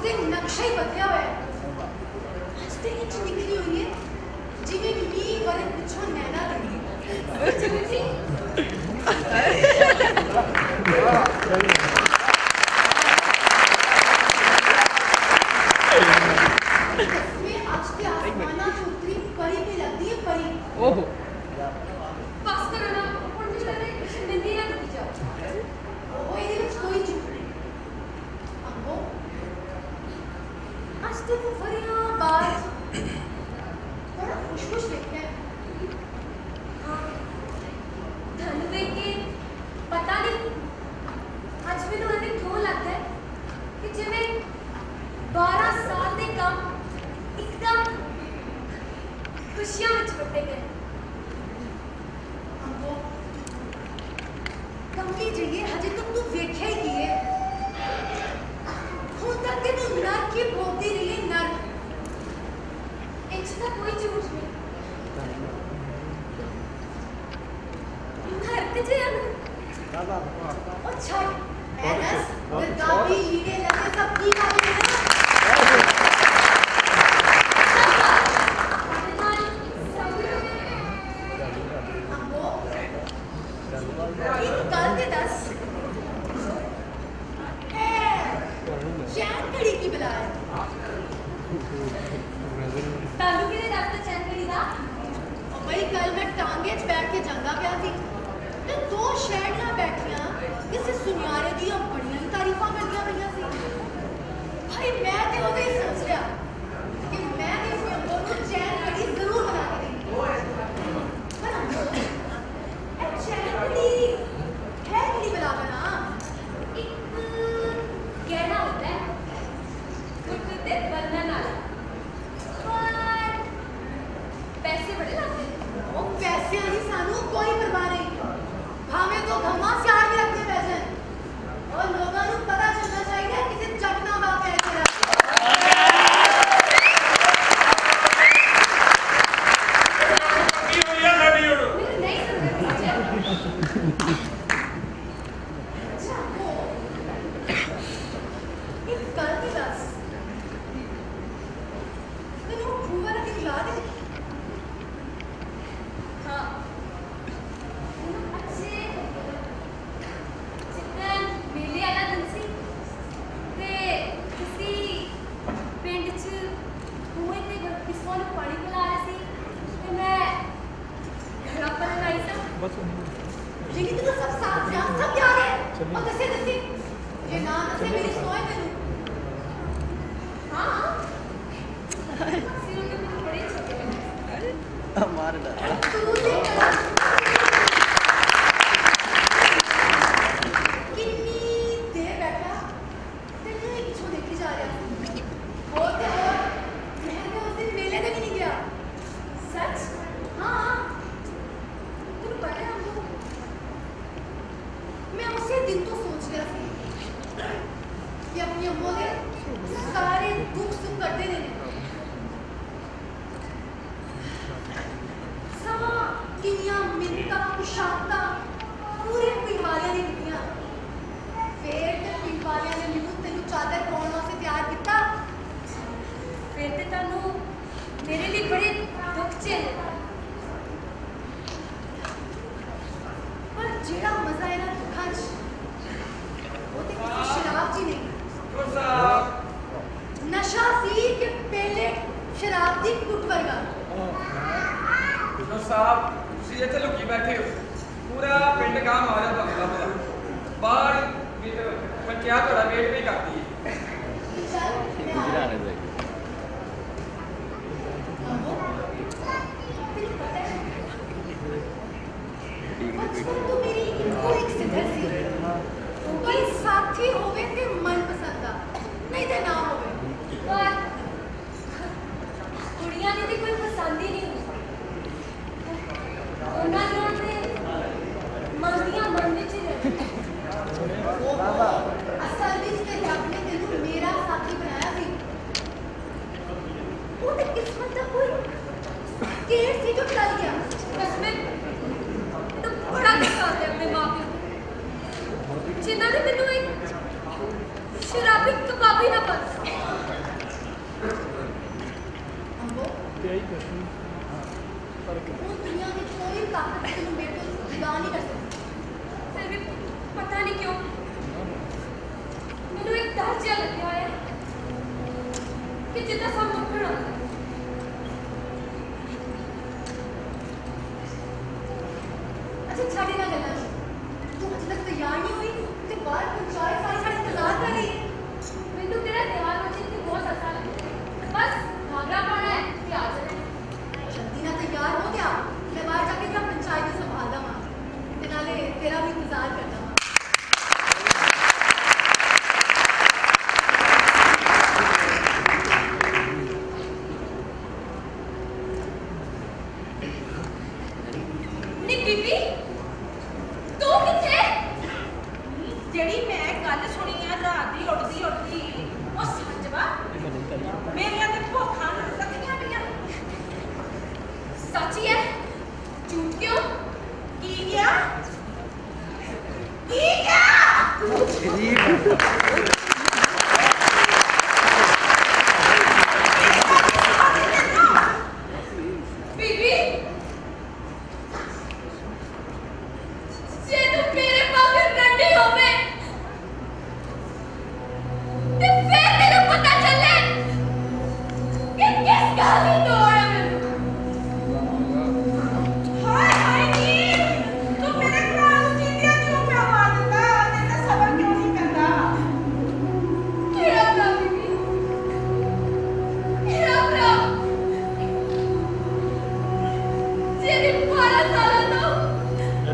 ਤੇ ਨਕਸ਼ਾ ਹੀ ਬਦਲਿਆ ਹੋਇਆ ਹੈ। ਅੱਜ ਤੇ ਇਹ ਚ ਲਿਖੀ ਹੋਈ ਹੈ ਜਿਵੇਂ ਮੀਂਹ ਵਰਨ ਪਿੱਛੋਂ ਨੈਣਾ ਲੱਗੀ। ਜਿਵੇਂ ਸੀ इसमें आज के आसमाना से उतरी परी भी लगती है परी। ओह पास करो ना और मुझे लग रहा है निंदी ना टूट जाओ। वो ये विच कोई चुप नहीं। अम्मो आज तो वो फरियां बात बड़ा खुश दिखता है। हाँ धनवे के पता नहीं आज भी तो हमें क्यों लगता है कि जिन्हें 12 साल के काम एकदम खुशियां में छुपे गए। हमको कमली जी हजे तक तू वेख्या ही की है। हुण तक ते तू नर की भोगती रही है नर। इंच का कोई झूठ नहीं। मरते जे और छड़ एनस गुरदाबी लीड़े लगे सब की बात है। जिन्होंने मैनू एक शराबी कबाबी ना बन दुनिया की कोई ताकत तुम मेरे को जुदा नहीं कर सकती। फिर भी पता नहीं क्यों मैंने एक डर जिहा लग्या है कि जिद्दां सब मुक्कण आंदा। अच्छा छाड़ी ना गल्लां, तू अजे तक तैयार नहीं हुई ते बाहर पंचायत सारी साढ़ा इंतजार कर रही है। मैनू तेरा तैयार हो जाने बहुत आसान है, बस घाघरा पाना है ते आ जाना। जल्दी ना तैयार हो गया, मैं बाहर जाके जरा पंचायत संभालदा वां ते नाले तेरा भी इंतजार करदा वां।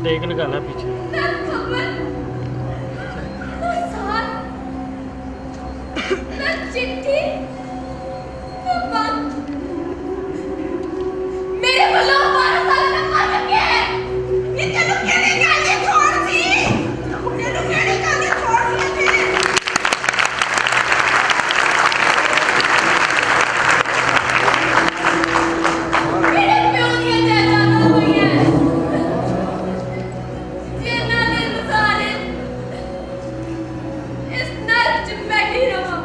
टेक निकालना पीछे। चिट्ठी मेरे बल्लों 12 साल में मर चुके हैं। ये तेनू केड़ी गल दी थोड़ सी? तेनू केड़ी गल दी थोड़ सी? मेरे प्यो दी जायदादां होईयां जिन्हां दे गुजारे इस नरक च बैठी रवां।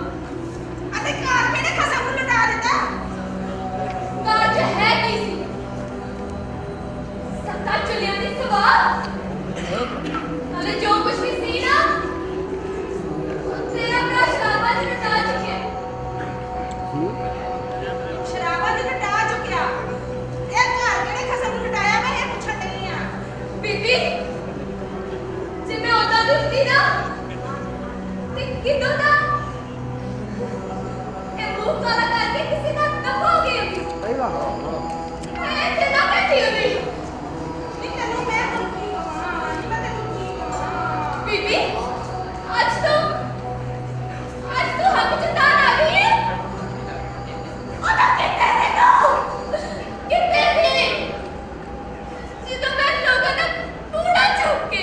अधिकार किहने खसम नूं लुटा दित्ता? काज है की सी? सत्ता चुलियां दी सवार नाले जो कुछ भी सी ना तेरा भरा शराबा च लुटा चुकिया। शराबा च लुटा चुकिया? ये घर किहने खसम नूं लुटाया? मैं ये पुछण लगी हां बीबी। जे मैं उदां दी हुंदी ना ते किदों दा मुंह काला करके किसी का दफा हो गई होगी। मैं ऐसे ना बैठी होगी। तेनू मैं की बीबी आज तो हम चंदान आ गई है। ओ तो कितने से तो कितने से जी तो मैं लोगों ने पूरा छुप के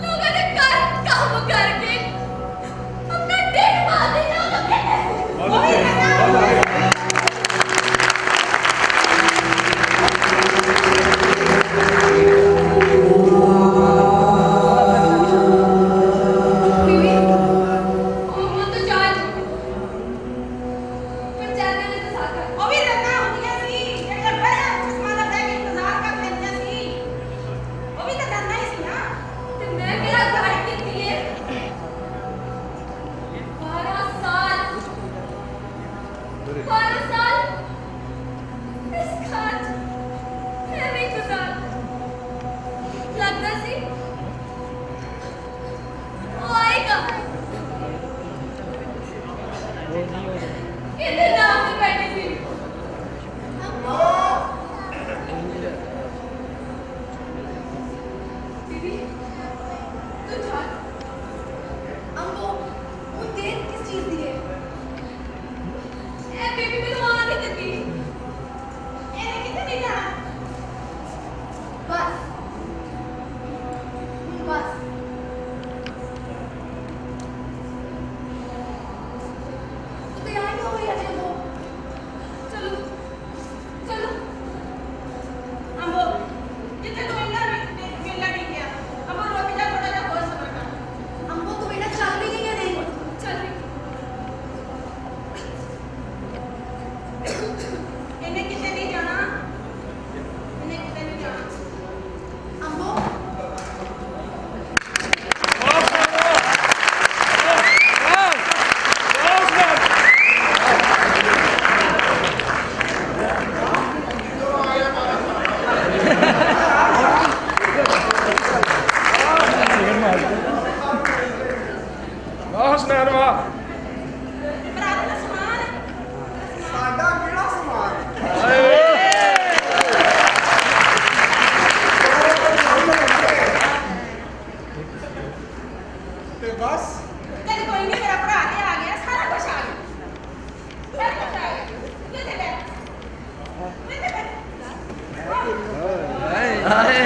लोगों ने काम करके अपना ढेर मार दिया। तो कितने से ਸੁਨੈਰਵਾ ਬਰਾਤ ਦਾ ਸਮਾਨ ਸਾਡਾ ਕਿਹੜਾ ਸਮਾਨ ਤੇ ਬਸ ਚੱਲ ਕੋਈ ਨਹੀਂ ਮੇਰਾ ਭਰਾ ਤੇ ਆ ਗਿਆ ਸਾਰਾ ਕੁਝ ਆ ਗਿਆ ਸਾਰਾ ਕੁਝ ਆ ਗਿਆ ਕਿੱਥੇ ਬੈਠ ਕਿੱਥੇ ਬੈਠ ਹਾਏ